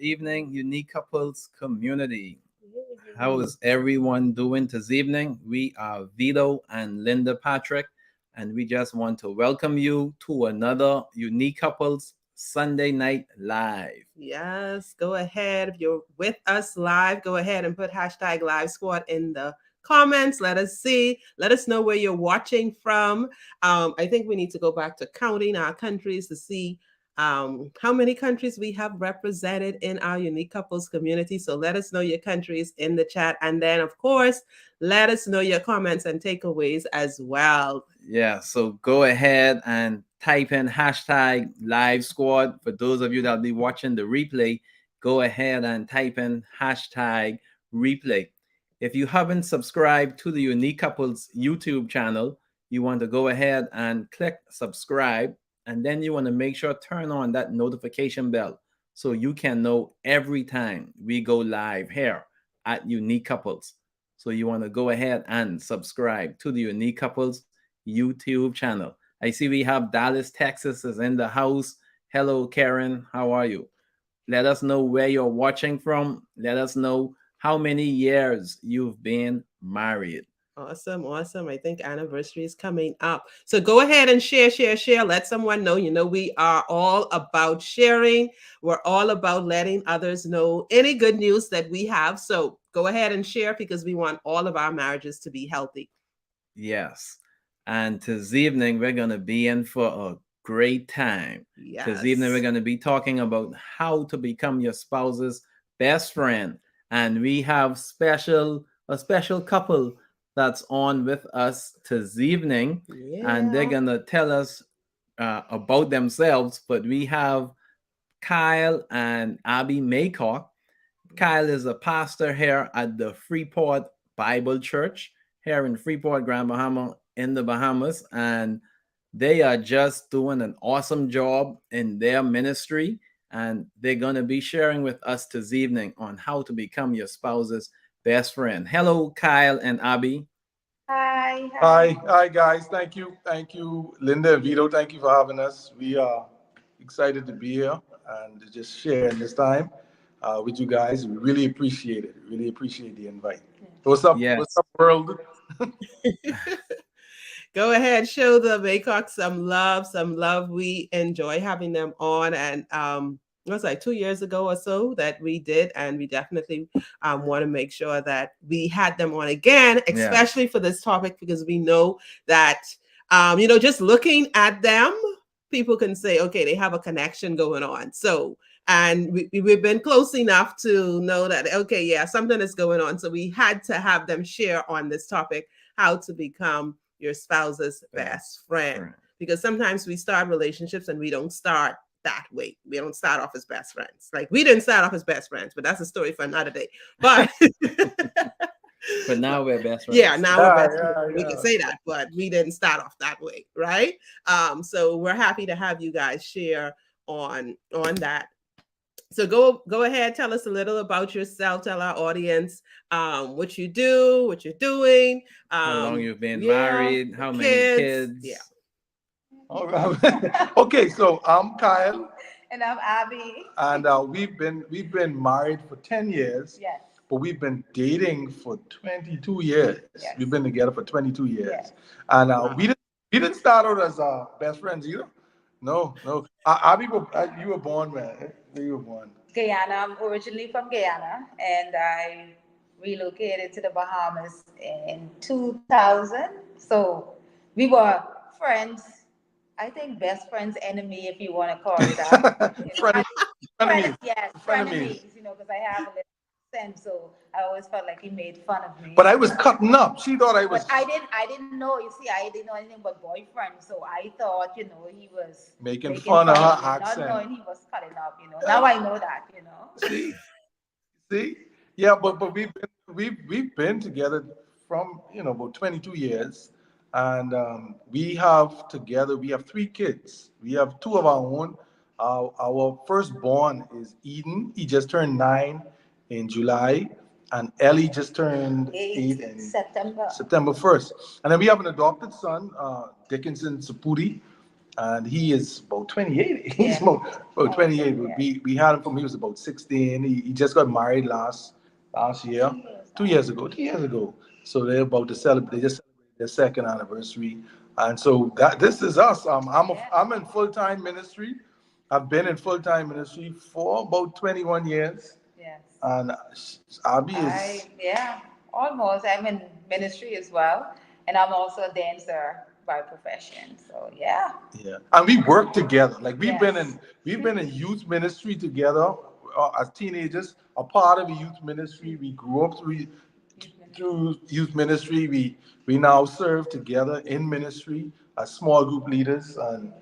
good evening, Unique Couples community. How is everyone doing this evening? We are Vito and Linda Patrick, and we just want to welcome you to another Unique Couples Sunday Night Live. Yes, go ahead. If you're with us live, go ahead and put hashtag Live Squad in the comments. Let us see. Let us know where you're watching from. I think we need to go back to counting our countries to see how many countries we have represented in our Unique Couples community. So let us know your countries in the chat. And then, of course, let us know your comments and takeaways as well. Yeah, so go ahead and type in hashtag Live Squad. For those of you that'll be watching the replay, go ahead and type in hashtag replay. If you haven't subscribed to the Unique Couples YouTube channel, you want to go ahead and click subscribe, and then you want to make sure turn on that notification bell so you can know every time we go live here at Unique Couples. So you want to go ahead and subscribe to the Unique Couples YouTube channel. I see we have Dallas, Texas is in the house. Hello, Karen. How are you? Let us know where you're watching from. Let us know how many years you've been married. Awesome, awesome. I think anniversary is coming up. So go ahead and share. Let someone know. You know, we are all about sharing. We're all about letting others know any good news that we have. So go ahead and share because we want all of our marriages to be healthy. Yes. And this evening, we're going to be in for a great time. Yes. This evening, we're going to be talking about how to become your spouse's best friend. And we have a special couple that's on with us this evening. Yeah. And they're going to tell us about themselves. But we have Kyle and Abby Maycock. Kyle is a pastor here at the Freeport Bible Church here in Freeport, Grand Bahama, in the Bahamas, and they are just doing an awesome job in their ministry, and they're going to be sharing with us this evening on how to become your spouse's best friend. Hello, Kyle and Abby. Hi, guys. Thank you, Linda and Vito. Thank you for having us. We are excited to be here and to just share in this time with you guys. We really appreciate it. Really appreciate the invite. What's up? Yes. What's up, world? Go ahead, show the Maycock some love, some love. We enjoy having them on, and it was like 2 years ago or so that we did, and we definitely want to make sure that we had them on again, especially for this topic, because we know that just looking at them, people can say, okay, they have a connection going on. So, and we've been close enough to know that, okay, yeah, something is going on. So we had to have them share on this topic, how to become your spouse's best friend. Because sometimes we start relationships and we don't start that way. We don't start off as best friends. Like, we didn't start off as best friends, but that's a story for another day. But but now we're best friends. Yeah, now we're best friends. We can say that, but we didn't start off that way, right? So we're happy to have you guys share on that. So go ahead, tell us a little about yourself. Tell our audience what you do, what you're doing, how long you've been married, how many kids. Yeah. All right. Okay, so I'm Kyle. And I'm Abby. And we've been married for 10 years. Yes. But we've been dating for 22 years. Yes. We've been together for 22 years. Yes. And we didn't start out as best friends either. No. Abby, you were born, man. Where you were born? Guyana. I'm originally from Guyana, and I relocated to the Bahamas in 2000. So we were friends. I think best friends, enemy, if you want to call it that. Frenemies. Yes, frenemies. Because I have a little sense, so I always felt like he made fun of me. But I was cutting up. She thought I was. But I didn't know. You see, I didn't know anything but boyfriend, so I thought, he was making fun of her accent. Not knowing he was cutting up. Now I know that. See, yeah, but we've been together from about 22 years. And we have 3 kids. We have 2 of our own. Our firstborn is Eden. He just turned 9 in July. And Ellie just turned 8 in September 1st. And then we have an adopted son, Dickinson Saputi. and he is about 28. He's Yeah. about 28. Yeah. We had him from he was about 16. He just got married last year, 2 years ago, 2 years ago. So they're about to celebrate. They just celebrated their second anniversary, and so that this is us. I'm in full time ministry. I've been in full time ministry for about 21 years, Yes. and Abby is. Yeah, almost. I'm in ministry as well, and I'm also a dancer by profession. So yeah. Yeah, and we work together. Like Yes. we've been in youth ministry together as teenagers. A part of the youth ministry, we grew up through youth ministry. We now serve together in ministry as small group leaders. And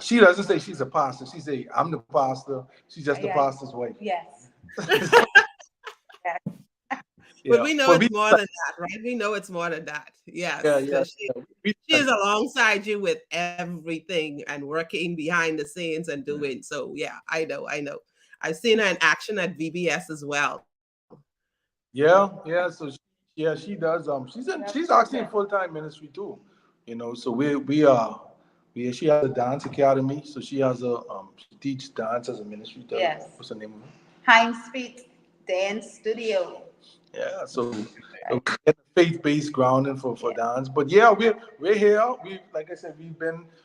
she doesn't say she's a pastor. She say I'm the pastor. She's just the Yeah. pastor's wife. Yes. But Yeah, we know but we it's more than that, right? We know it's more than that. yeah Yes, yeah. because We, she is alongside you with everything and working behind the scenes and doing. So yeah, I know, I know. I've seen her in action at VBS as well. yeah. So she does. She's actually in full time ministry too. So she has a dance academy. So she has a she teaches dance as a ministry. Yes. What's the name of it? Heinz Feet Dance Studio. Yeah. So we Right. get a faith based grounding for dance. But yeah, we're here. We like I said,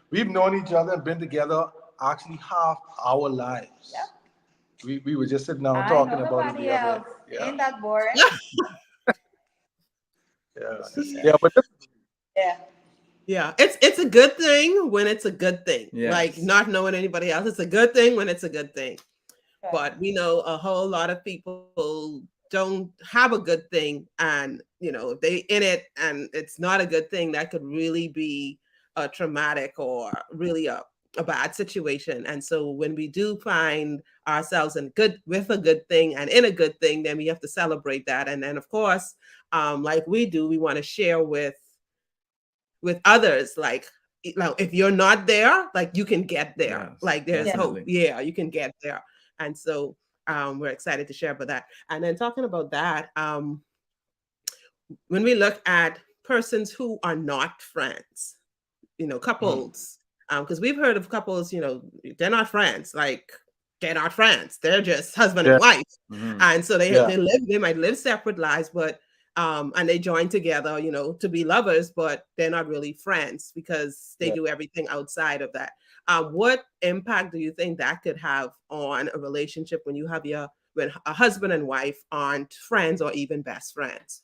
we've known each other and been together actually half our lives. Yep. We were just sitting down I talking know about it nobody the other. else. Yeah. Ain't that boring? Yeah. But Yeah. Yeah, it's a good thing when it's a good thing. Like Yes. not knowing anybody else, it's a good thing when it's a good thing. Right. But we know a whole lot of people don't have a good thing, and if they in it and it's not a good thing, that could really be a traumatic or really a bad situation. And so when we do find ourselves in good with a good thing and in a good thing, then we have to celebrate that. And then of course, like we do, we want to share with others, like if you're not there, like you can get there. Yes, Like there's hope. definitely. Yeah, you can get there. And so we're excited to share about that. And then talking about that, when we look at persons who are not friends, couples, because we've heard of couples, they're not friends, like they're not friends, they're just husband and yeah, wife. Mhm. And so yeah. they might live separate lives, but and they join together, to be lovers, but they're not really friends because they Yeah. do everything outside of that. What impact do you think that could have on a relationship when when a husband and wife aren't friends or even best friends?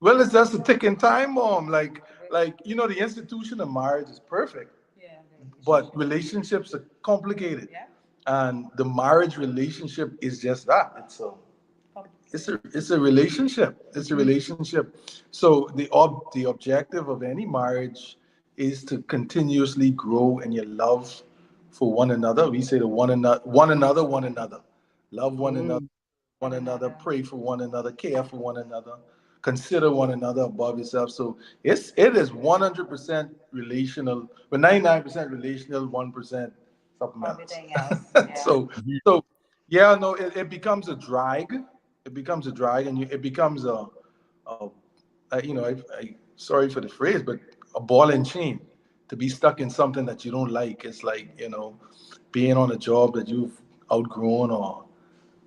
Well, it's just a ticking time bomb. Like the institution of marriage is perfect, Yeah. but relationships are complicated, Yeah. and the marriage relationship is just that. It's a relationship. It's a relationship. So the objective of any marriage is to continuously grow in your love for one another. We say to one another, love Mm, one another, pray for one another, care for one another, consider one another above yourself. So it is 100% relational, but 99% relational, 1% something else. Everything else. Yeah. So yeah, no, it becomes a drag. It becomes a drag, and it becomes a sorry for the phrase, but a ball and chain. To be stuck in something that you don't like, it's like being on a job that you've outgrown, or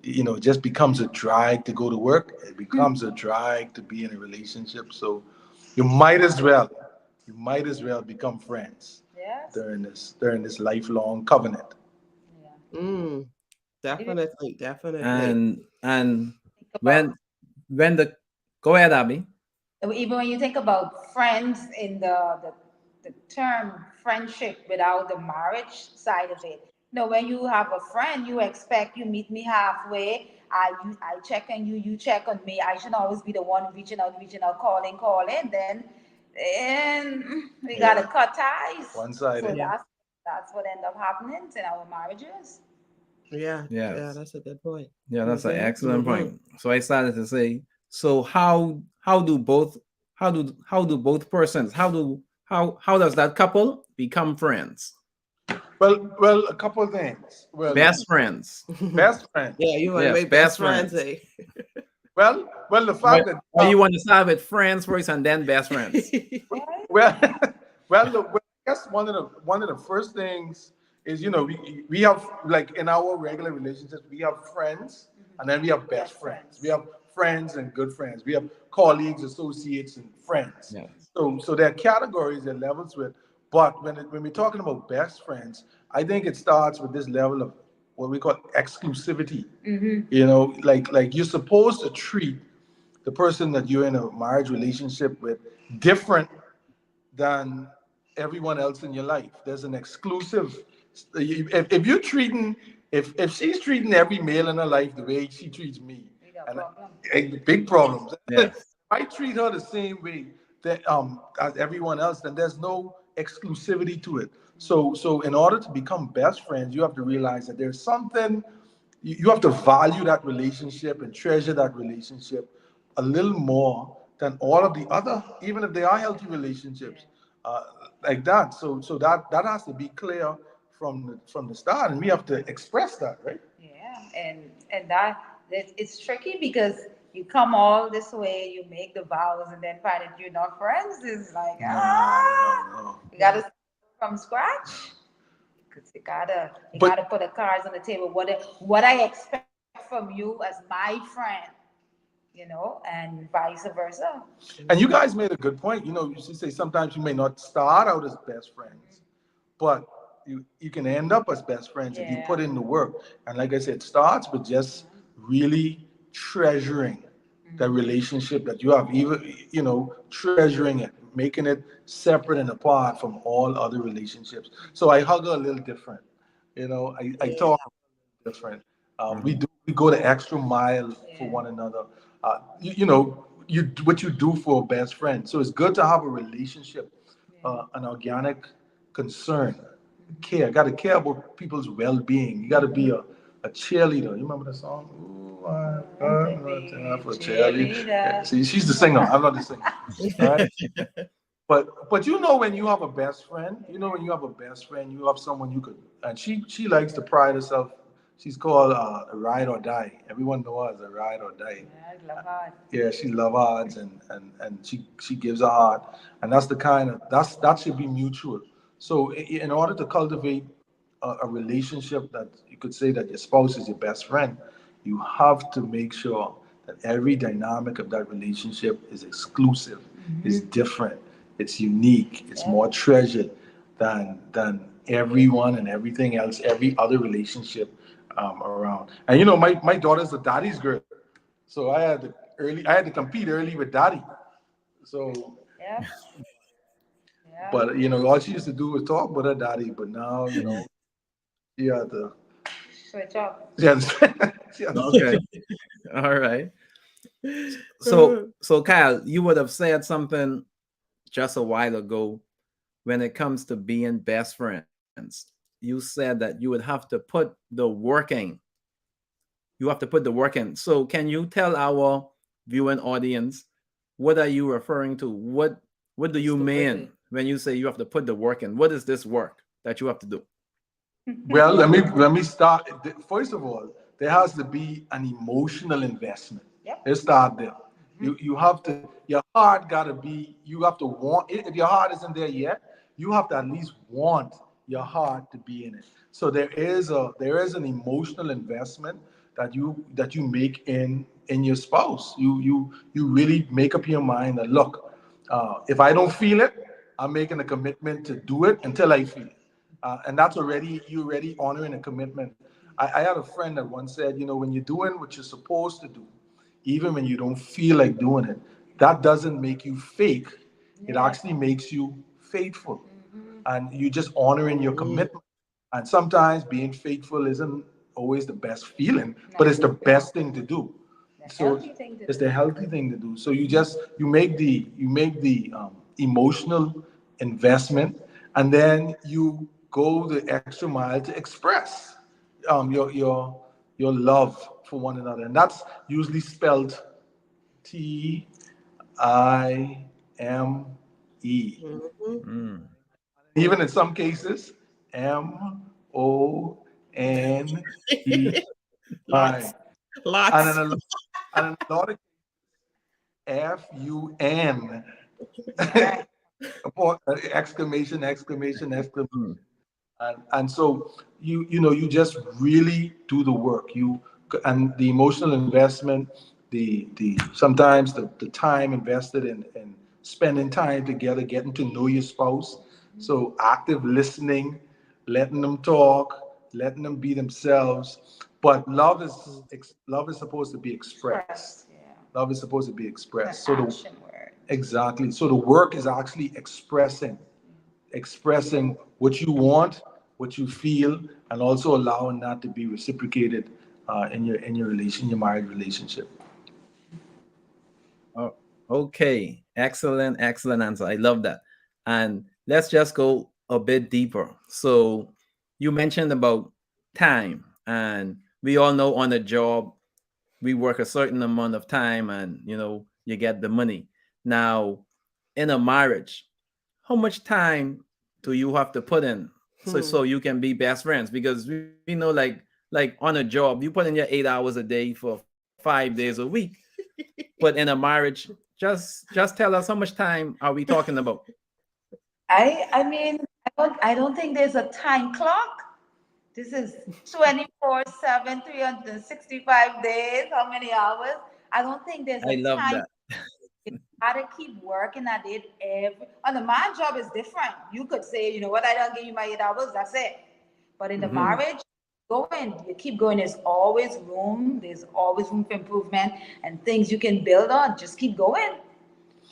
it just becomes a drag to go to work. It becomes a drag to be in a relationship. So you might as well become friends Yes. during this lifelong covenant. Yeah. mm, Even definitely. And think about when the go ahead, Abby. even when you think about friends in the term friendship without the marriage side of it. When you have a friend, you expect you meet me halfway. I check on you, you check on me. I should always be the one reaching out, calling. Then and we gotta Yeah, cut ties. one So sided. Yeah, that's what end up happening in our marriages. yeah, Yes. that's a good point. Yeah, that's an excellent Mm-hmm. point. So I started to say, so how do both persons, how does that couple become friends? Well, a couple of things. Well, Best friends. best friend. Yeah, you want to Yes, make best best friends, friends. eh? Well, the Or, fact that or you want to start with friends first and then best friends. Right? well, well, look, well, one of the first things is, we have, like, in our regular relationships, we have friends, and then we have best friends. We have friends and good friends. We have colleagues, associates, and friends. Yeah. So there are categories and levels with. But when we're talking about best friends, I think it starts with this level of what we call exclusivity. Like you're supposed to treat the person that you're in a marriage relationship with different than everyone else in your life. There's an exclusive. If you're treating, if she's treating every male in her life the way she treats me, and big problems. Yes. I treat her the same way that as everyone else, then there's no exclusivity to it. So in order to become best friends, you have to realize that there's something you have to value that relationship and treasure that relationship a little more than all of the other, even if they are healthy relationships, uh, like that. So that has to be clear from the start, and we have to express that, right? Yeah, and it's tricky because you come all this way, you make the vows, and then find that you're not friends. It's like No. you gotta start from scratch. Because you But gotta put the cards on the table. What I expect from you as my friend, and vice versa. and you guys made a good point. You should say sometimes you may not start out as best friends, but you can end up as best friends if you put Yeah. in the work. And like I said, it starts with just really treasuring the relationship that you have, even treasuring it, making it separate and apart from all other relationships. So I hug her a little different. I talk different. We go the extra mile for one another. What you do for a best friend. So it's good to have a relationship, an organic concern, care. Got to care about people's well-being. You got to be a cheerleader. You remember the song? Ooh, I'm for cheerleader. Yeah, see, she's the singer. I'm not the singer. All right. But when you have a best friend, when you have a best friend, you have someone you could, and she likes to pride herself. She's called a ride or die. Everyone knows her as a ride or die. Yeah, I love hard. Yeah, she love odds, and she gives a heart, and that's the kind of that should be mutual. So in order to cultivate a relationship that you could say that your spouse is your best friend, you have to make sure that every dynamic of that relationship is exclusive, is different, it's unique, it's more treasured than everyone and everything else, every other relationship around. And my daughter's a daddy's girl, so I had to compete early with daddy. So, Yep. Yeah. but all she used to do was talk with her daddy. But now, she had to, Switch up. she had to, she had to Okay. All right. So Kyle, you would have said something just a while ago when it comes to being best friends. You said that you would have to put the working. You have to put the work in. So can you tell our viewing audience what are you referring to? What do you mean when you say you have to put the work in? What is this work that you have to do? Well, let me start. First of all, there has to be an emotional investment. Yep. Let's start there. You have to. Your heart got to be. You have to want. If your heart isn't there yet, you have to at least want your heart to be in it. So there is an emotional investment that you make in your spouse. You really make up your mind that, look, if I don't feel it, I'm making a commitment to do it until I feel it. And that's you already honoring a commitment. I had a friend that once said, when you're doing what you're supposed to do, even when you don't feel like doing it, that doesn't make you fake. It actually makes you faithful. And you just honoring your commitment. And sometimes being faithful isn't always the best feeling, but it's the best thing to do. So it's the healthy thing to do. So you make the emotional investment, and then you go the extra mile to express your love for one another, and that's usually spelled Time. Mm. Even in some cases, Money. Lots, And lots. in a lot of Fun. Right. Exclamation, exclamation, exclamation. Mm. And so you just really do the work. And the emotional investment, the sometimes the time invested in spending time together, getting to know your spouse. So active listening, letting them talk, letting them be themselves. But love is supposed to be expressed. Express, yeah. Love is supposed to be It's an expressed. So the action word. exactly. So the work is actually expressing what you want, what you feel, and also allowing that to be reciprocated in your married relationship. Oh, okay. Excellent, excellent answer. I love that. And let's just go a bit deeper. So you mentioned about time, and we all know on a job we work a certain amount of time, and you get the money. Now, in a marriage, how much time do you have to put in so you can be best friends? Because we know, like on a job, you put in your 8 hours a day for 5 days a week, but in a marriage, just tell us how much time are we talking about? I mean, I don't think there's a time clock. This is 24/7, 365 days. How many hours? I don't think there's I a love time. that. You gotta keep working at it every. On the man job is different. You could say, you know what, I don't give you my 8 hours. That's it. But in the Hmm. marriage, going, you keep going. There's always room. There's always room for improvement and things you can build on. Just keep going.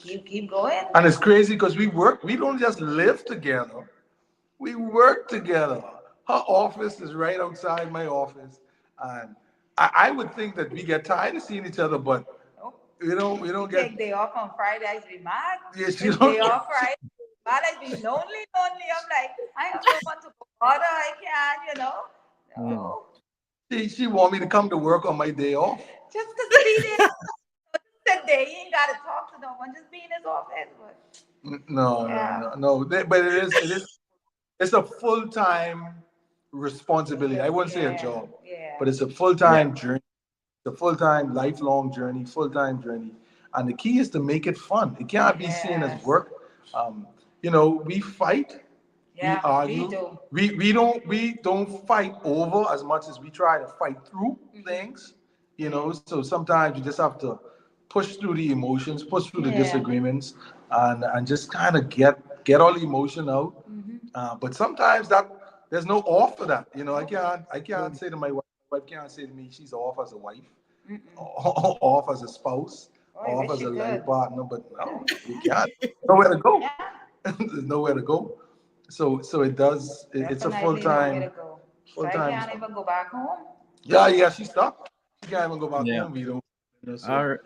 Keep going. And it's crazy because we don't just live together, we work together. Her office is right outside my office. And I would think that we get tired of seeing each other, but Nope. we don't get, Take day off on Fridays, be mad. yes, you If don't. day off Friday, mad, I be lonely, lonely. I'm like, I have no one to go bother. I can't. Mm. No. She want me to come to work on my day off. Just to be there. Sit there. You ain't gotta talk to no one. Just be in his office. But No, no, yeah. no, no. But it's a full time responsibility. I wouldn't say a Yeah. job, Yeah. but it's a full Yeah. time journey. It's a full time, lifelong journey, full time journey. And the key is to make it fun. It can't be seen as Yes. work. Um, we fight, we Yeah, we argue. do. We don't fight over as much as we try to fight through things. So sometimes you just have to push through the emotions, push through the Yeah. disagreements, and just kind of get all the emotion out. But sometimes that there's no off for that. I can't say to my wife can't say to me she's off as a wife, off as a spouse, Oh, I off wish as you a life could. partner. But no, you can't. Nowhere to go. Yeah. There's nowhere to go. So it does. It's a full Definitely nowhere to time, go. full I time. can't even go back home. Yeah, yeah. She's stuck. She can't even go back Yeah. home. So All right.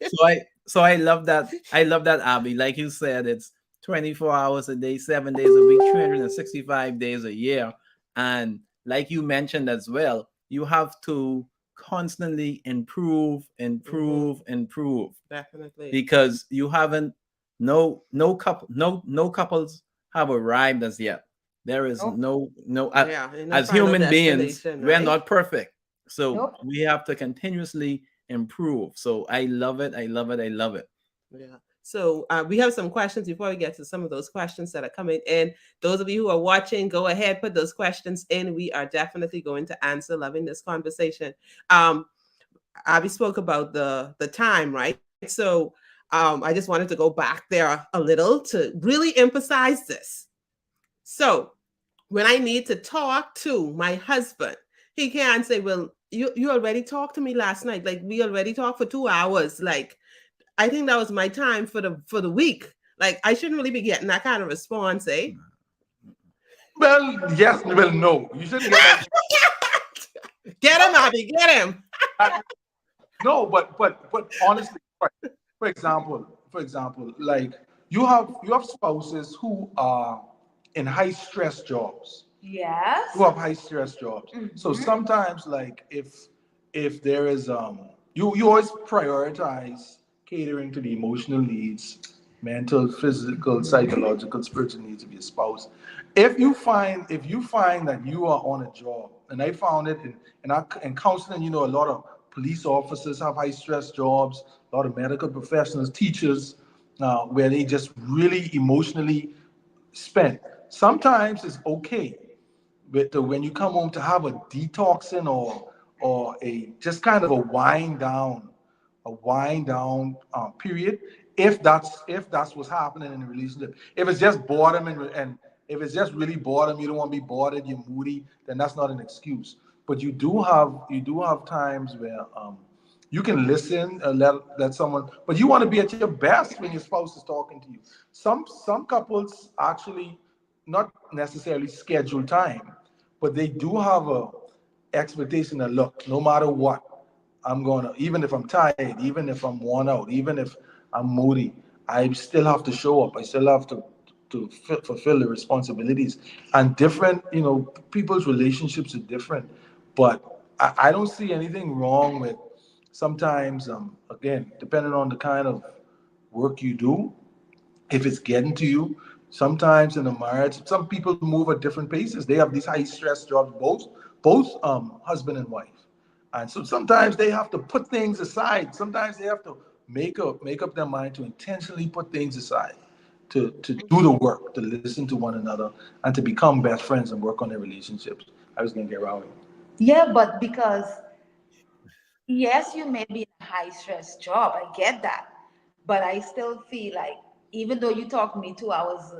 So I I love that. I love that, Abby. Like you said, it's 24 hours a day, 7 days a week, 365 days a year. And like you mentioned as well, you have to constantly improve, improve, improve, Definitely. because you haven't no couples have arrived as yet. There is Nope. no Yeah, in a as final human beings, destination, we're right? not perfect. So Nope. we have to continuously improve. So I love it. I love it. I love it. Yeah. So we have some questions before we get to some of those questions that are coming in. Those of you who are watching, go ahead, put those questions in. We are definitely going to answer. Loving this conversation. Abby spoke about the time, right? So I just wanted to go back there a little to really emphasize this. So when I need to talk to my husband, he can't say, "Well, you already talked to me last night. Like we already talked for 2 hours. Like I think that was my time for the week. Like I shouldn't really be getting that kind of response, eh?" well, yes, well, no. You shouldn't get that. Get him, Abby, get him. No, but honestly, right, for example, like you have spouses who are in high stress jobs, Yes. who have high stress jobs. So sometimes, like if there is you always prioritize catering to the emotional needs, mental, physical, psychological, spiritual needs of your spouse. If you find that you are on a job, and I found it in counseling, a lot of police officers have high stress jobs, a lot of medical professionals, teachers, where they just really emotionally spent. Sometimes it's okay with when you come home to have a detoxing or a just kind of a wind down period. If that's what's happening in the relationship, if it's just boredom and if it's just really boredom, you don't want to be bothered, you're moody, then that's not an excuse. But you do have times where you can listen and let someone, but you want to be at your best when your spouse is talking to you. Some couples actually not necessarily schedule time, but they do have a expectation that look, no matter what, I'm gonna, even if I'm tired, even if I'm worn out, even if I'm moody, I still have to show up. I still have to fulfill the responsibilities. And different, people's relationships are different, but I don't see anything wrong with sometimes, again, depending on the kind of work you do, if it's getting to you. Sometimes in a marriage, some people move at different paces. They have these high stress jobs, both husband and wife, and so sometimes they have to put things aside. Sometimes they have to make up their mind to intentionally put things aside, to do the work, to listen to one another, and to become best friends and work on their relationships. I was gonna get around. Yeah, but because yes, you may be in a high stress job. I get that. But I still feel like, even though you talked to me 2 hours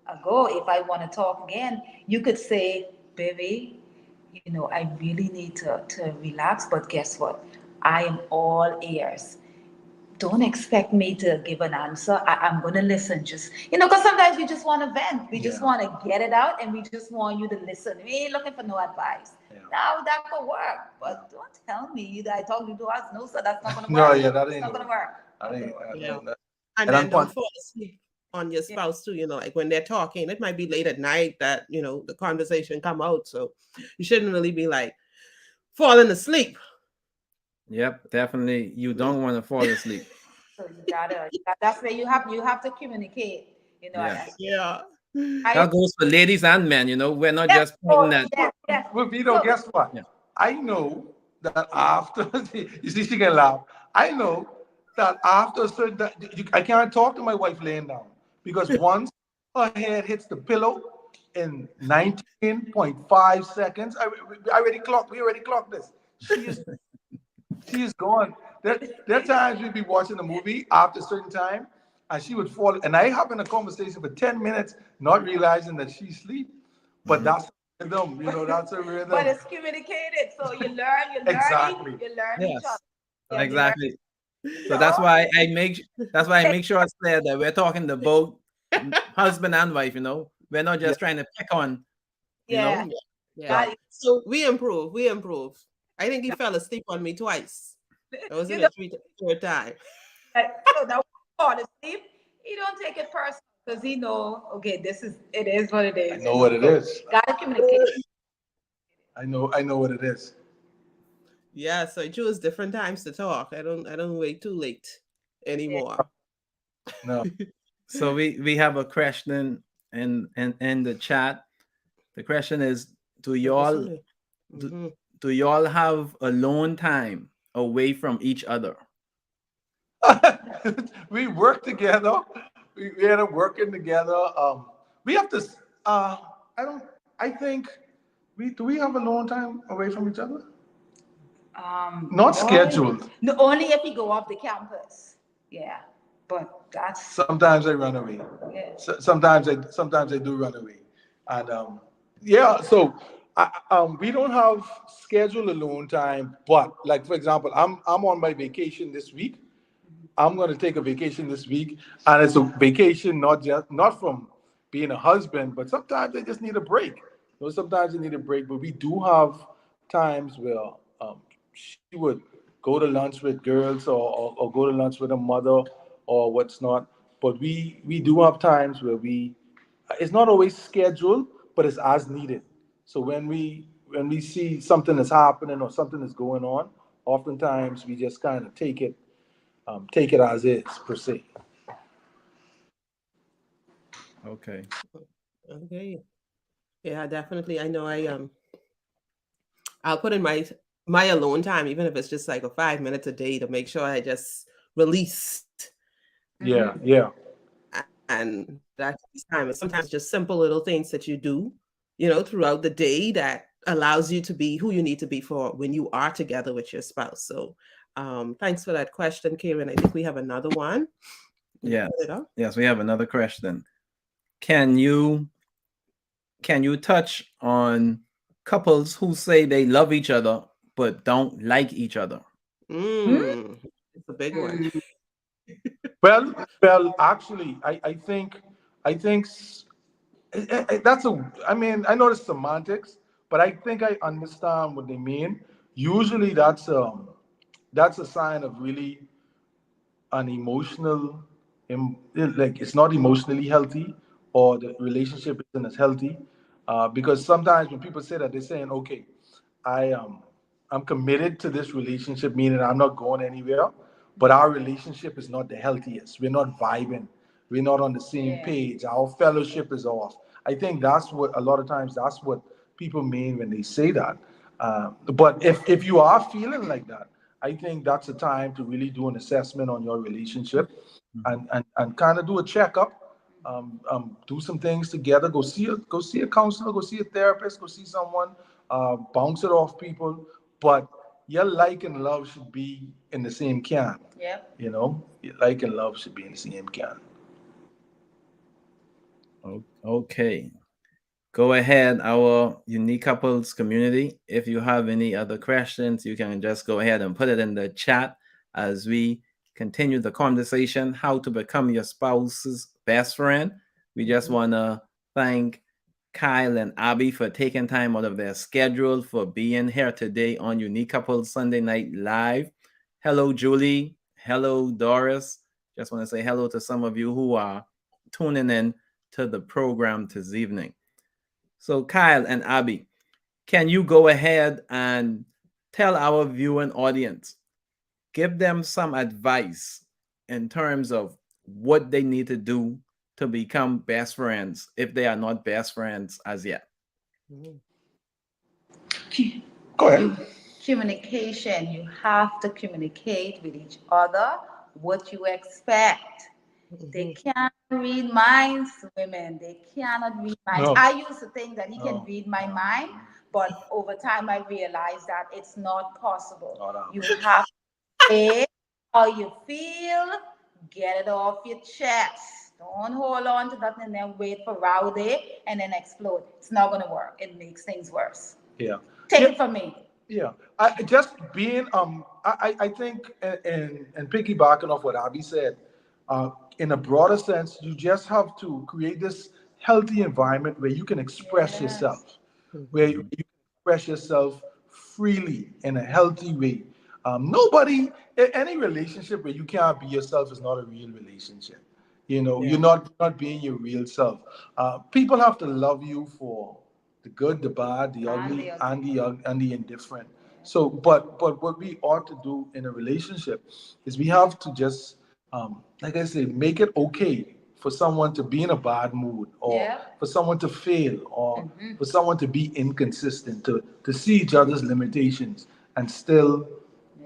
ago, if I want to talk again, you could say, baby, I really need to relax. But guess what? I am all ears. Don't expect me to give an answer. I'm going to listen. Because sometimes we just want to vent. We just Yeah. want to get it out and we just want you to listen. We ain't looking for no advice. Yeah. Now that could work. But don't tell me that I told you to us. No, sir, that's not going to No, work. yeah, that It's ain't not gonna going to work. work. That Not going ain't. to work. Yeah. That, And and then I'm don't fall asleep on your Yeah. spouse too, like when they're talking, it might be late at night that, the conversation come out. So you shouldn't really be like falling asleep. Yep, definitely. You don't want to fall asleep. So that's where you have to communicate. Yeah. Yeah. I That goes for ladies and men, we're not yes, just pointing oh, at, yes, yes. Well, Vito, So guess what? yeah. I know that after you see, she can laugh. I know that after a certain I can't talk to my wife laying down because once her head hits the pillow in 19.5 seconds, we already clocked this. She is gone. There are times we'd be watching a movie after a certain time, and she would fall, and I having a conversation for 10 minutes, not realizing that she's asleep. But Mhm. that's a rhythm, that's a but rhythm. it's communicated. So Exactly. you learn each other. Yes, Yeah, you learn. exactly. So So that's why I make sure it's clear that we're talking to both husband and wife, We're not Yeah. just trying to pick on, you yeah, know. Yeah. Yeah. Exactly. that So we improve. We improve. I think he fell asleep on me twice. That you wasn't know the third time. that fall asleep. He don't take it personal because he know, okay, it is what it I is. know what it So is. gotta communicate. I know what it is. Yeah, so I choose different times to talk. I don't wait too late anymore. No. So we have a question in the chat. The question is, do y'all Episode. do, Mm-hmm. do y'all have alone time away from each other? We work together. We end up working together. We have to. I don't. I think we have a long time away from each other. Not No, scheduled. no, only if you go off the campus. Yeah, but that's Sometimes I run away. yeah. Sometimes I do run away, and yeah. So we don't have scheduled alone time. But like for example, I'm on my vacation this week. I'm going to take a vacation this week, and it's a vacation not from being a husband, but sometimes I just need a break. Sometimes I need a break, but we do have times where she would go to lunch with girls or go to lunch with a mother or what's not. But we do have times where it's not always scheduled, but it's as needed. So when we see something is happening or something is going on, oftentimes we just kind of take it as is per se. Okay. Okay. Yeah, definitely. I know I'll put in my alone time, even if it's just like a 5 minutes a day to make sure I just release. Yeah, Mhm. yeah. and that takes time. And sometimes just simple little things that you do, throughout the day that allows you to be who you need to be for when you are together with your spouse. So thanks for that question, Karen. I think we have another one. Yes. Yes, we have another question. Can you touch on couples who say they love each other but don't like each other? It's a big one. Well, actually, that's I mean, I know the semantics, but I think I understand what they mean. Usually, that's a sign of really an emotional, like it's not emotionally healthy, or the relationship isn't as healthy. Because sometimes when people say that, they're saying, okay, I I'm committed to this relationship, meaning I'm not going anywhere, but our relationship is not the healthiest. We're not vibing. We're not on the same page. Our fellowship is off. I think that's what a lot of times that's what people mean when they say that. But if you are feeling like that, I think that's a time to really do an assessment on your relationship, and kind of do a checkup. Do some things together. Go see a counselor. Go see a therapist. Go see someone. Bounce it off people. But your like and love should be in the same can. Yep. Your like and love should be in the same can. Okay. Go ahead, our unique couples community. If you have any other questions, you can just go ahead and put it in the chat as we continue the conversation. How to become your spouse's best friend. We just want to thank Kyle and Abby for taking time out of their schedule for being here today on Unique Couples Sunday Night Live. Hello, Julie. Hello, Doris. Just want to say hello to some of you who are tuning in to the program this evening. So, Kyle and Abby, can you go ahead and tell our viewing audience, give them some advice in terms of what they need to do to become best friends if they are not best friends as yet? Go ahead. Communication. You have to communicate with each other what you expect. They can't read minds, women. They cannot read minds. No. I used to think that he can No. read my mind, but over time I realized that it's not possible. No. You have to say how you feel, get it off your chest. Don't hold on to that and then wait for rowdy and then explode. It's not going to work. It makes things worse. Yeah. Take it from me. Yeah, I just being I think, and piggybacking off what Abby said, in a broader sense, you just have to create this healthy environment where you can express yourself, where you can express yourself freely in a healthy way. Any relationship where you can't be yourself is not a real relationship. You're not being your real self. People have to love you for the good, the bad, the ugly, and the indifferent. So, but what we ought to do in a relationship is we have to just, like I said, make it okay for someone to be in a bad mood, or for someone to fail, or for someone to be inconsistent, to see each other's limitations and still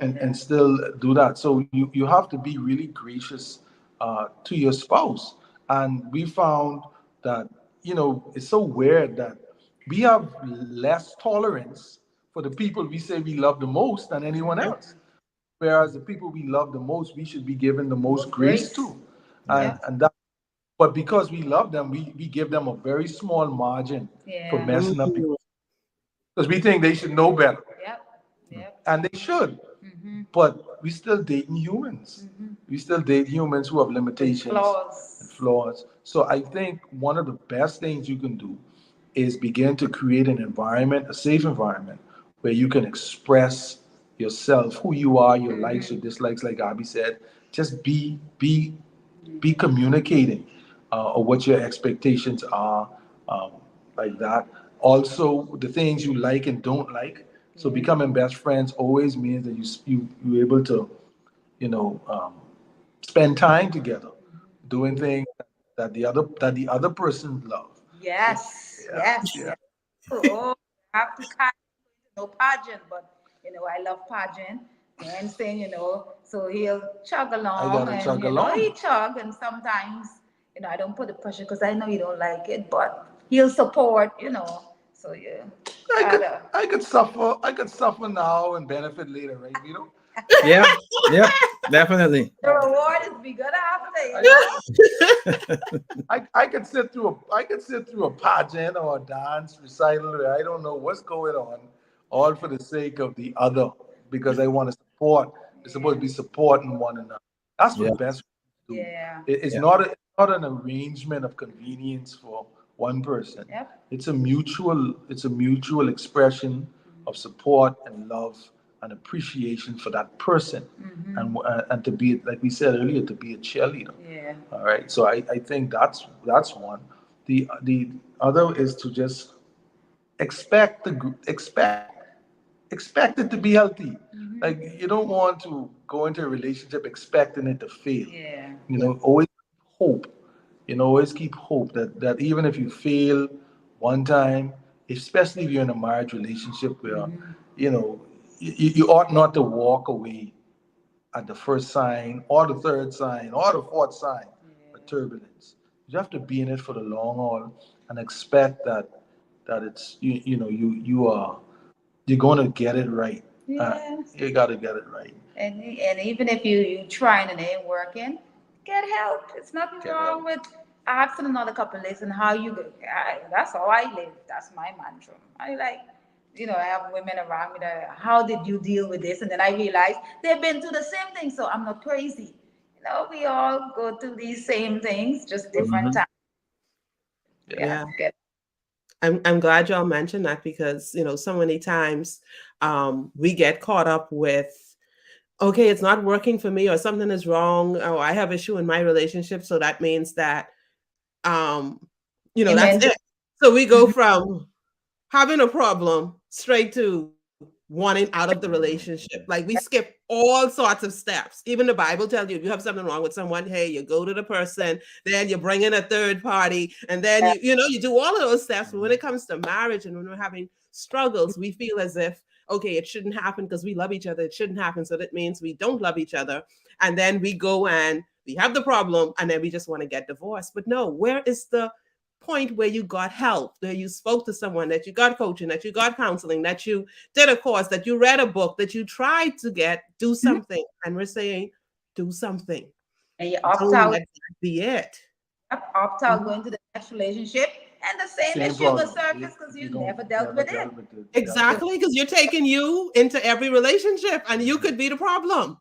and still do that. So you have to be really gracious to your spouse. And we found that it's so weird that we have less tolerance for the people we say we love the most than anyone else. Whereas the people we love the most, we should be given the most grace to. And that, but because we love them, we give them a very small margin for messing up, because we think they should know better. And they should. But we still dating humans. We still date humans who have limitations and flaws. So I think one of the best things you can do is begin to create an environment, a safe environment, where you can express yourself, who you are, your likes, your dislikes, like Abby said. Just be communicating, or what your expectations are, um, like that. Also, the things you like and don't like. So becoming best friends always means that you're able to, spend time together, doing things that the other person love. Yes, yes, yes. Oh, I have to kind of no pageant, but I love pageant dancing. So he'll chug I along, gotta and chug along. he chug, and sometimes I don't put the pressure because I know you don't like it, but he'll support, So yeah, gotta. I could suffer now and benefit later, right? You know, Yeah, yep, definitely. The reward is bigger after, I I could sit through a pageant or a dance recital where I don't know what's going on, all for the sake of the other because I want to support. It's supposed to be supporting one another. That's Yeah, what best friends do. Yeah. It's yeah, not not an arrangement of convenience for one person. Yep. It's a mutual expression of support and love and appreciation for that person, and to be, like we said earlier, to be a cheerleader. Yeah. All right. So I think that's one. The other is to just expect the expect it to be healthy. Like you don't want to go into a relationship expecting it to fail. Yeah. Always hope. Always keep hope that even if you fail one time, especially if you're in a marriage relationship where you know you ought not to walk away at the first sign or the third sign or the fourth sign of turbulence. You have to be in it for the long haul and expect that it's you're going to get it right. Yeah. You got to get it right. And even if you trying and it ain't working, get help. It's nothing Get wrong help. with asking another couple, listen, how you go. That's how I live. That's my mantra. I like, I have women around me that, how did you deal with this? And then I realize they've been through the same thing, so I'm not crazy. We all go through these same things, just different hmm times. We Yeah. have Yeah. to get. I'm glad y'all mentioned that because so many times we get caught up with, okay, it's not working for me, or something is wrong, or I have issue in my relationship, so that means that um that's Amen. it. So we go from having a problem straight to wanting out of the relationship. Like we skip all sorts of steps. Even the Bible tells you if you have something wrong with someone, hey, you go to the person, then you bring in a third party, and then you do all of those steps. But when it comes to marriage and when we're having struggles, we feel as if, okay, it shouldn't happen because we love each other. It shouldn't happen. So that means we don't love each other. And then we go and we have the problem and then we just want to get divorced. But no, where is the point where you got help, where you spoke to someone, that you got coaching, that you got counseling, that you did a course, that you read a book, that you tried to do something? And we're saying, do something. And you opt Don't out, let that be it. opt out, go into the next relationship, and the same Same issue will problem. surface because You you don't never dealt never with it. dealt with it. Exactly, because you're taking you into every relationship and you could be the problem.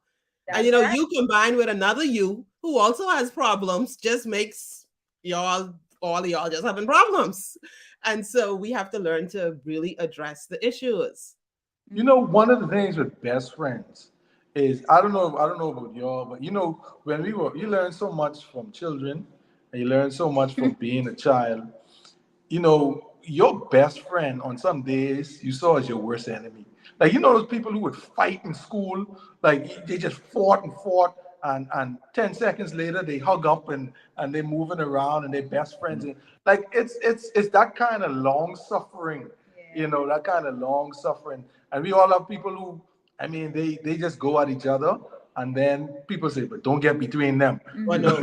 And That's right. you combine with another you who also has problems, just makes all of y'all just having problems. And so we have to learn to really address the issues. One of the things with best friends is I don't know about y'all, but when you learn so much from children and you learn so much from being a child. Your best friend on some days you saw as your worst enemy. Like those people who would fight in school, like they just fought, and 10 seconds later they hug up and they're moving around and they're best friends. And like it's that kind of long suffering, Yeah. that kind of long suffering. And we all have people who, I mean, they just go at each other, and then people say, but don't get between them. Or You know,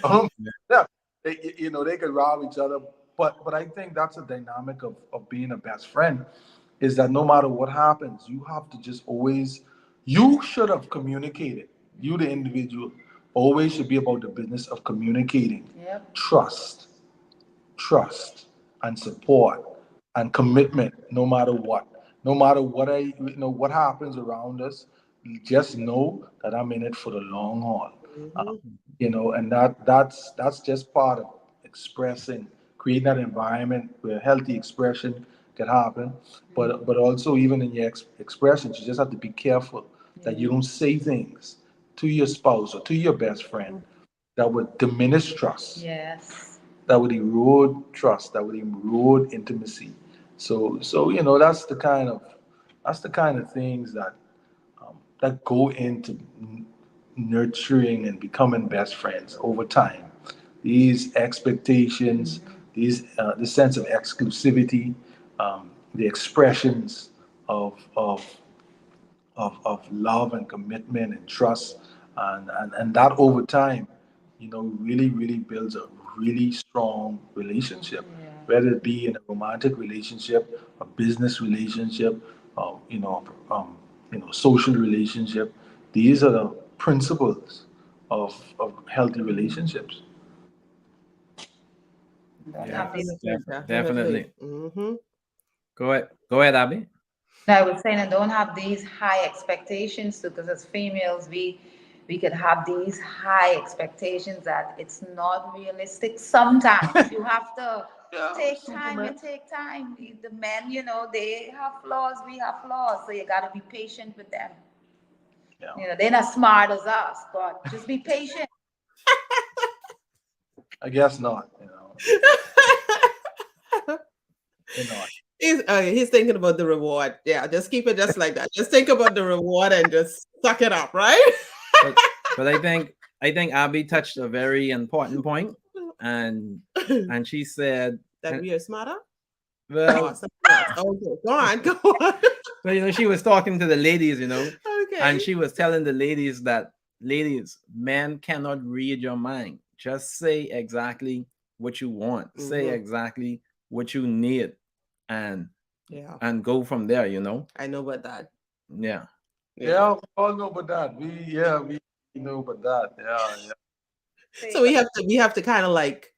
no. yeah, they could rob each other, but I think that's a dynamic of being a best friend, is that no matter what happens, you have to just always, you should have communicated. You, the individual, always should be about the business of communicating, Yep. trust and support and commitment, no matter what what happens around us. Just know that I'm in it for the long haul. uh, Mhm. and that's just part of expressing, creating that environment where healthy expression can happen. But also, even in your expressions, you just have to be careful that you don't say things to your spouse or to your best friend that would diminish trust, Yes. that would erode trust, that would erode intimacy. So that's the kind of things that go into nurturing and becoming best friends over time. These expectations, this sense of exclusivity, the expressions of love and commitment and trust, and that over time really builds a really strong relationship, Yeah. whether it be in a romantic relationship, a business relationship, um, you know, um, social relationship. These are the principles of healthy relationships. Don't Yeah, have these. Definitely, definitely. definitely. Mm-hmm. Go ahead, Abby. No, I was saying, and don't have these high expectations too, because as females, we could have these high expectations that it's not realistic. Sometimes you have to Yeah, take time Superman. and take time. The men, they have flaws, we have flaws, so you got to be patient with them. Yeah, They're not smart as us, but just be patient. I guess not. They're not. He's thinking about the reward. Yeah, just keep it just like that. Just think about the reward and just suck it up, right? But I think Abby touched a very important point, and she said, That and, we are smarter? Oh, well, something else. Okay, go on, go on. so she was talking to the ladies, and Okay. she was telling the ladies that, ladies, men cannot read your mind. Just say exactly what you want. Say Mm-hmm. exactly what you need, and Yeah, go from there. I know about that. Yeah. Yeah. Yeah, we all know about that. We know about that. Yeah, yeah. So we have to kind of like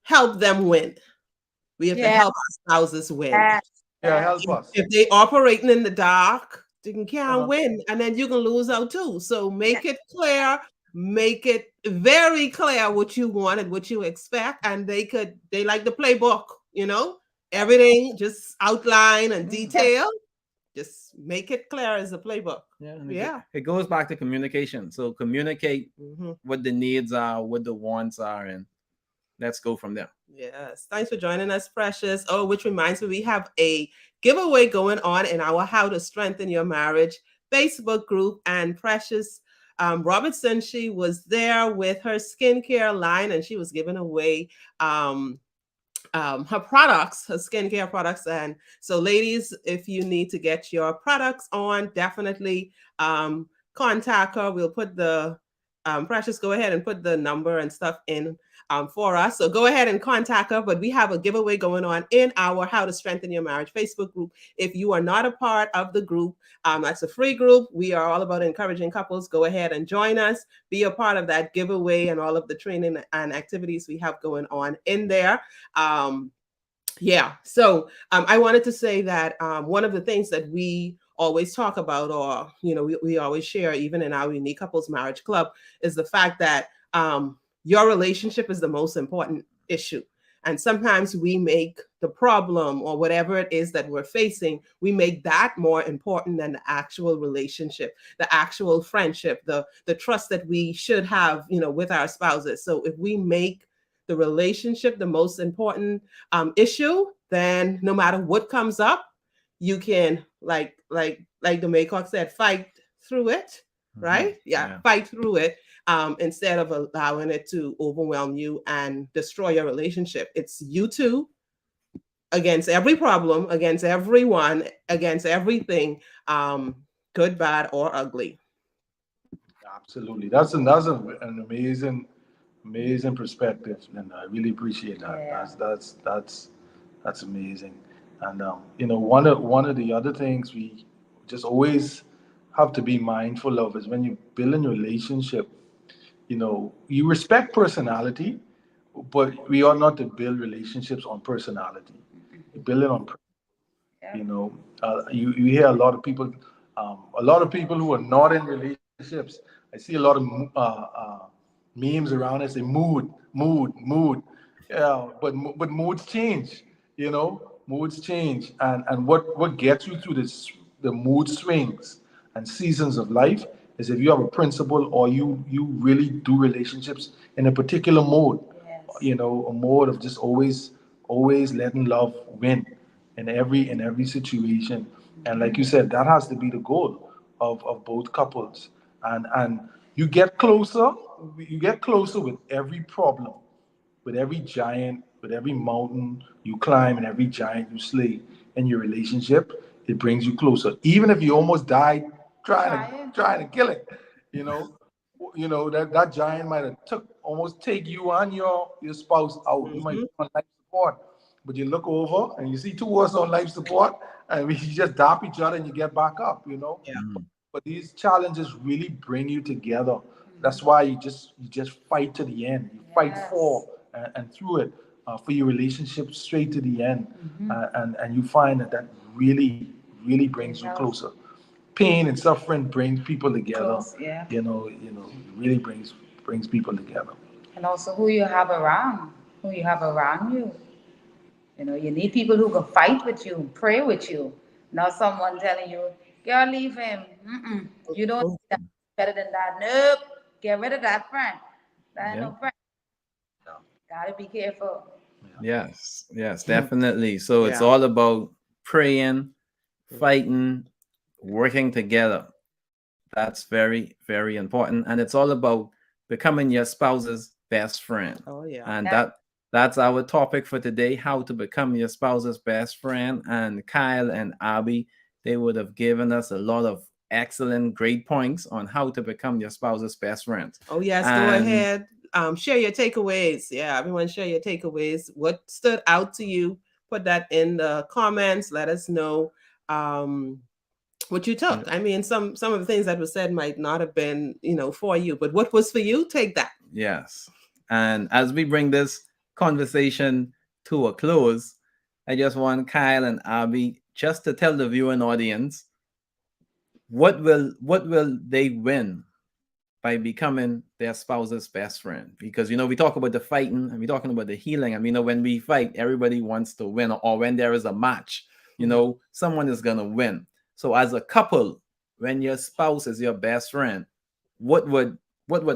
help them win. We have to Yeah, help our spouses win. yes, Yeah, yes. help us. If they operating in the dark, they can't Uh-huh. win, and then you can lose out too. So Yeah. make it clear, make it very clear what you want and what you expect, and they like the playbook, everything just outline and Mm. detail. Just make it clear as a playbook. Yeah, and Yeah. it goes back to communication. So communicate Hmm. what the needs are, what the wants are, and let's go from there. Yes. Thanks for joining us, Precious. Oh, which reminds me, we have a giveaway going on in our How to Strengthen Your Marriage Facebook group. And Precious Robertson, she was there with her skincare line and she was giving away um, her products, her skincare products. And so, ladies, if you need to get your products on, definitely contact her. We'll put the Precious, go ahead and put the number and stuff in for us. So go ahead and contact her. But we have a giveaway going on in our How to Strengthen Your Marriage Facebook group. If you are not a part of the group, that's a free group. We are all about encouraging couples. Go ahead and join us. Be a part of that giveaway and all of the training and activities we have going on in there. Yeah. So I wanted to say that one of the things that we always talk about, or we always share, even in our Unique Couples Marriage Club, is the fact that your relationship is the most important issue. And sometimes we make the problem or whatever it is that we're facing, we make that more important than the actual relationship, the actual friendship, the trust that we should have, with our spouses. So if we make the relationship the most important issue, then no matter what comes up, you can like the Maycock said, fight through it, right? Yeah, fight through it instead of allowing it to overwhelm you and destroy your relationship. It's you two against every problem, against everyone, against everything, good, bad, or ugly. Absolutely. That's an amazing perspective, and I really appreciate that. Yeah. That's amazing. And one of the other things we just always have to be mindful of is when you build a relationship, you respect personality, but we are not to build relationships on personality. You build it on Yeah. you hear a lot of people who are not in relationships. I see a lot of memes around and say mood. Yeah, but moods change. Moods change, and what gets you through the mood swings and seasons of life is if you have a principle or you really do relationships in a particular mode. Yes. A mode of just always letting love win in every situation. And like you said, that has to be the goal of both couples. And you get closer with every problem, with every giant, with every mountain you climb and every giant you slay in your relationship. It brings you closer, even if you almost died trying to Trying. trying to kill it. You know, you know, that giant might have almost take you and your spouse out. You might be on life support, but you look over and you see two of us on life support, and we just dap each other and you get back up. You know, Yeah. but these challenges really bring you together. That's why you just fight to the end. You fight for and through it for your relationship straight to the end, and you find that really brings you closer. Pain and suffering brings people together. Close, yeah. It really brings people together. And also who you have around, you. You know, you need people who can fight with you, pray with you. Not someone telling you, girl, leave him. Mm-mm. You don't need that. Better than that. Nope. Get rid of that friend. That ain't Yeah. no friend. Gotta be careful. Yes, yes, definitely. So it's Yeah. all about praying, fighting, working together. That's very, very important. And it's all about becoming your spouse's best friend. Oh yeah. And Yeah. that's our topic for today, how to become your spouse's best friend. And Kyle and Abby, they would have given us a lot of excellent, great points on how to become your spouse's best friend. Oh yes, go And ahead. Share your takeaways. Yeah, everyone share your takeaways. What stood out to you? Put that in the comments. Let us know what you took. I mean, some of the things that were said might not have been, for you, but what was for you, take that. yes. And as we bring this conversation to a close, I just want Kyle and Abby just to tell the viewing audience what will they win by becoming their spouse's best friend? Because we talk about the fighting and we're talking about the healing. And when we fight, everybody wants to win, or when there is a match, someone is gonna win. So as a couple, when your spouse is your best friend, what would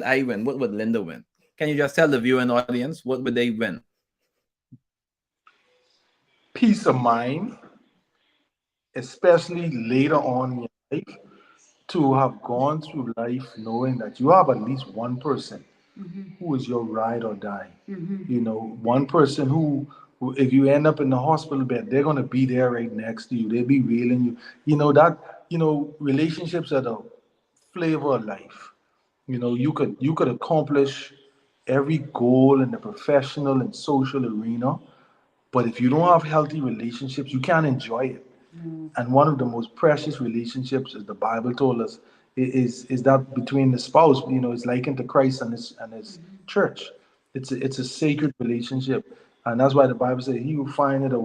I win? What would Linda win? Can you just tell the viewing audience what would they win? Peace of mind, especially later on in your life, to have gone through life knowing that you have at least one person who is your ride or die. One person who, if you end up in the hospital bed, they're gonna be there right next to you. They'll be wailing you. Relationships are the flavor of life. You could accomplish every goal in the professional and social arena, but if you don't have healthy relationships, you can't enjoy it. And one of the most precious relationships, as the Bible told us, is that between the spouse. It's likened to Christ and his church. It's a sacred relationship, and that's why the Bible says, "He who findeth a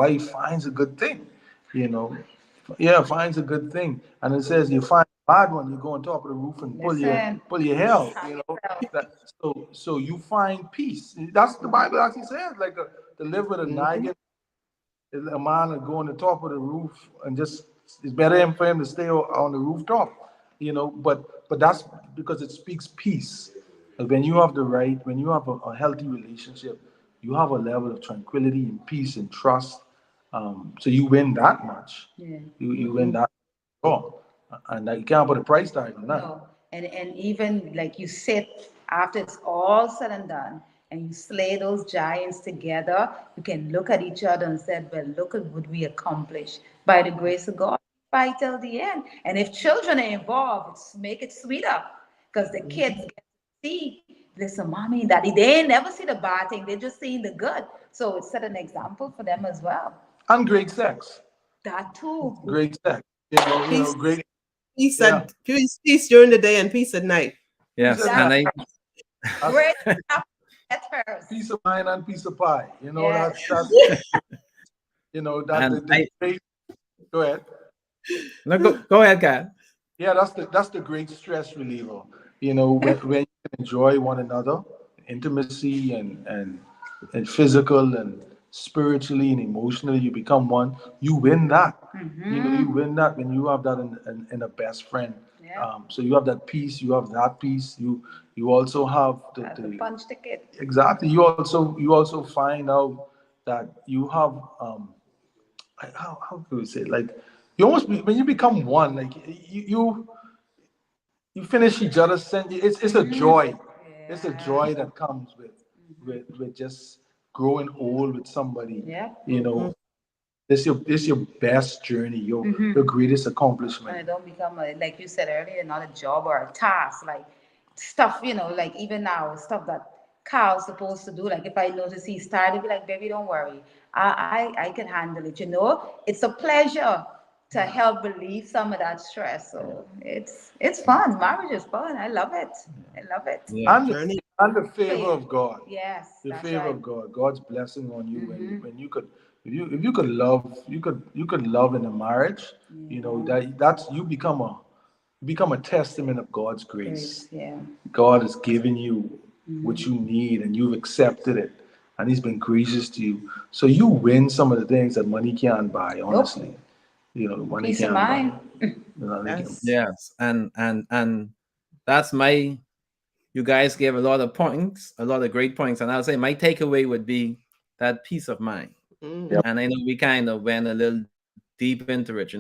wife finds a good thing." You know, yeah, finds a good thing. And it says, "You find a bad one, you go on top of the roof and Listen. pull your hair out." So you find peace. That's the Bible actually says, like to live with a nagging. A man would go on the top of the roof and just, it's better for him to stay on the rooftop, but that's because it speaks peace. And when you have a healthy relationship, you have a level of tranquility and peace and trust. So you win that much. Yeah. You win that. Oh, and you can't put a price tag on that. No. And even like you sit after it's all said and done and you slay those giants together, you can look at each other and say, well, look at what we accomplished. By the grace of God, fight till the end. And if children are involved, make it sweeter. Because the kids get to see, listen, mommy and daddy, they ain't never see the bad thing, they're just seeing the good. So it set an example for them as well. And great sex. That too. Great sex. Peace, Great. peace, Yeah. peace during the day and peace at night. Yes, Peace of and mind. Great. That's hers. Peace of mind and peace of pie. Yes. That's And the great. Go ahead. no, go ahead, Kyle. Yeah, that's the great stress reliever. When you can enjoy one another, intimacy and physical and spiritually and emotionally, you become one. You win that. You win that when you have that in a best friend. Yeah. So you have that peace. You have that peace. You also have The punch ticket. exactly. You also find out that you have how can we say, like, you almost when you become one, like you finish each other's sentence. It's a joy. It's a joy that comes with just growing old with somebody. Yeah. It's your best journey, your greatest And accomplishment. it don't become like you said earlier, not a job or a task. Like stuff, like even now, stuff that Carl's supposed to do. Like if I notice he's tired, I'll be like, baby, don't worry. I can handle it, It's a pleasure to help relieve some of that stress. So it's fun. Marriage is fun. I love it. I love it. Yeah. And Journey. the favor of God. Yes, The that's favor right. of God, God's blessing on you Mm-hmm. when you could, if you could love, you could love in a marriage. That's you become a testament of God's grace. Grace, yeah. God has given you what Mm-hmm. you need, and you've accepted it, and He's been gracious to you. So you win some of the things that money can't buy. Nope. Honestly, money Peace of can't buy. mind. They can. Yes. Yes. And that's my you guys gave a lot of points, a lot of great points. And I'll say my takeaway would be that peace of mind. Mm. Yep. And I know we kind of went a little deep into it.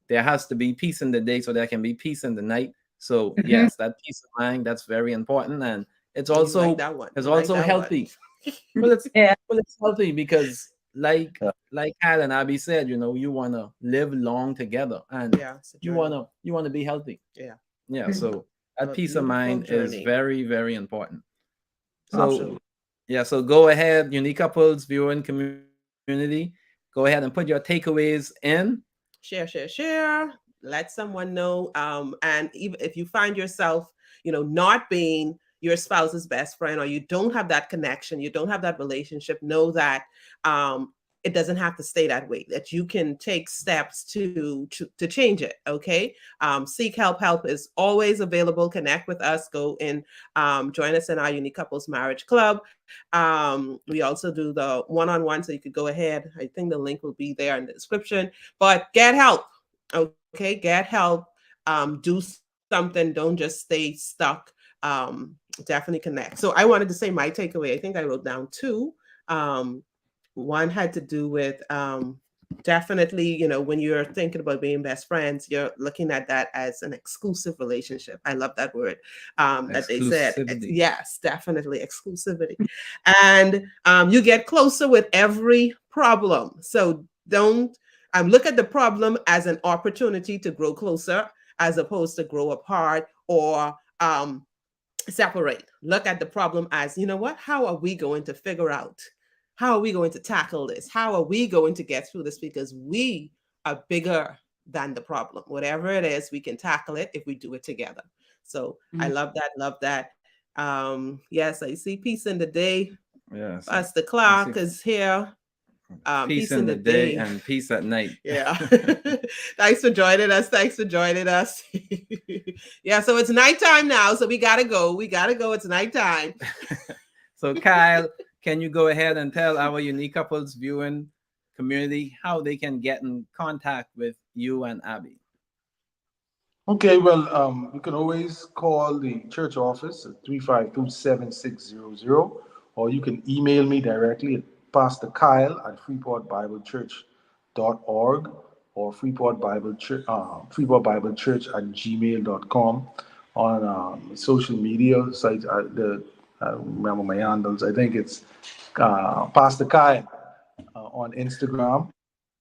There has to be peace in the day so there can be peace in the night. So Mm-hmm. yes, that peace of mind, that's very important. And it's You like also that one. it's You like also that one. healthy. Well, it's Yeah. well, it's healthy because Yeah. like Kyle and Abby said, you wanna live long together and Yeah, it's a you journey. wanna be healthy. Yeah. Yeah. Mhm. So that A peace of beautiful mind is journey. very, very important. So Absolutely. yeah, so go ahead, Unique Couples viewing community, go ahead and put your takeaways in. Share, share, share. Let someone know. And even if you find yourself, not being your spouse's best friend, or you don't have that connection, you don't have that relationship, know that it doesn't have to stay that way. That you can take steps to change it. Okay. Seek help. Help is always available. Connect with us. Go and join us in our Unique Couples Marriage Club. We also do the one-on-one, so you could go ahead. I think the link will be there in the description. But get help. Okay, get help. Do something. Don't just stay stuck. Definitely connect. So I wanted to say my takeaway. I think I wrote down two. Um, One had to do with definitely, when you're thinking about being best friends, you're looking at that as an exclusive relationship. I love that word that they said. Exclusivity. Yes, definitely exclusivity. And you get closer with every problem. So don't look at the problem as an opportunity to grow closer as opposed to grow apart or separate. Look at the problem as, what? How are we going to figure out? How are we going to tackle this? How are we going to get through this? Because we are bigger than the problem. Whatever it is, we can tackle it if we do it together. So I Mhm. love that. Love that. Yes, I see peace in the day. Yes. As the I see clock is here. peace Peace in in the the day day. and peace at night. Yeah. Thanks for joining us. Thanks for joining us. Yeah, so it's nighttime now. So we gotta go. We gotta go. It's nighttime. So Kyle, can you go ahead and tell our Unique Couples viewing community how they can get in contact with you and Abby? Okay, well, you can always call the church office at 352-7600, or you can email me directly at Pastor Kyle at freeportbiblechurch.org or Freeport Bible Church at gmail.com. On social media sites. Remember my handles. I think it's Pastor Kyle on Instagram,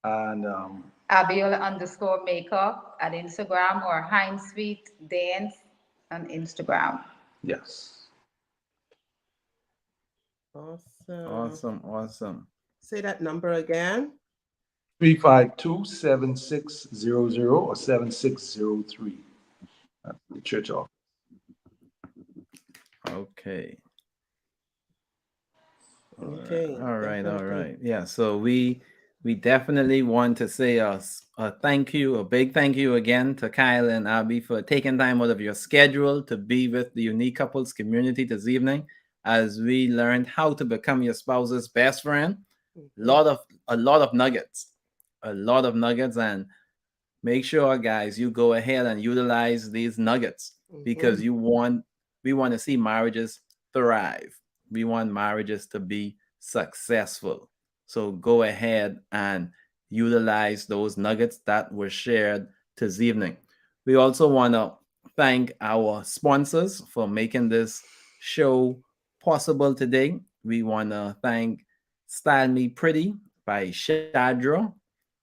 and Abiola underscore Maycock at Instagram or Heinz Sweet Dance on Instagram. yes. Awesome. Awesome. Say that number again. 352-7600 or 7603. That's the church office. Okay. Okay. All right. Definitely. Yeah. So we definitely want to say a thank you, a big thank you again to Kyle and Abby for taking time out of your schedule to be with the Unique Couples community this evening as we learned how to become your spouse's best friend. Mhm. A lot of nuggets, a lot of nuggets, and make sure, guys, you go ahead and utilize these nuggets because Mhm. we want to see marriages thrive. We want marriages to be successful. So go ahead and utilize those nuggets that were shared this evening. We also want to thank our sponsors for making this show possible today. We want to thank Style Me Pretty by Shadra.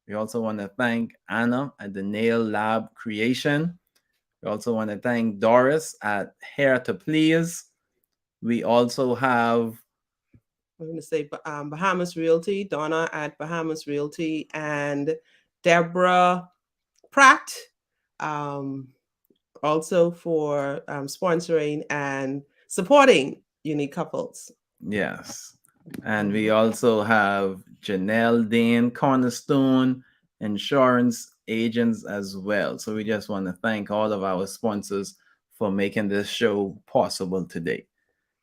We also want to thank Anna at the Nail Lab Creation. We also want to thank Doris at Hair to Please. We also have, I'm going to say Bahamas Realty, Donna at Bahamas Realty, and Deborah Pratt, also for sponsoring and supporting Unique Couples. yes. And we also have Janelle Dane Cornerstone Insurance Agents as well. So we just want to thank all of our sponsors for making this show possible today.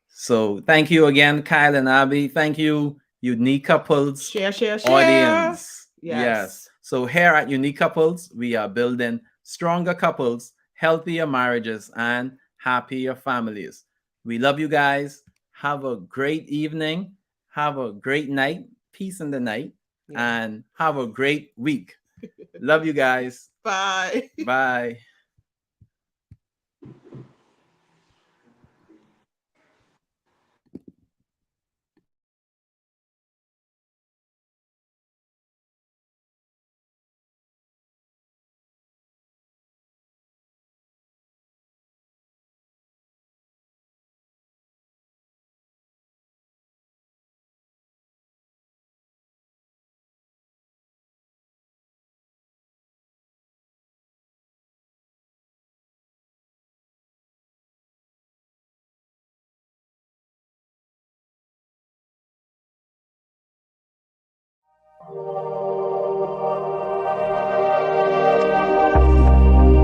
So thank you again, Kyle and Abby. Thank you, Unique Couples Share. audience. Yes. So here at Unique Couples, we are building stronger couples, healthier marriages, and happier families. We love you guys. Have a great evening. Have a great night. Peace in the night. Yeah. And have a great week. Love you guys. Bye. Bye.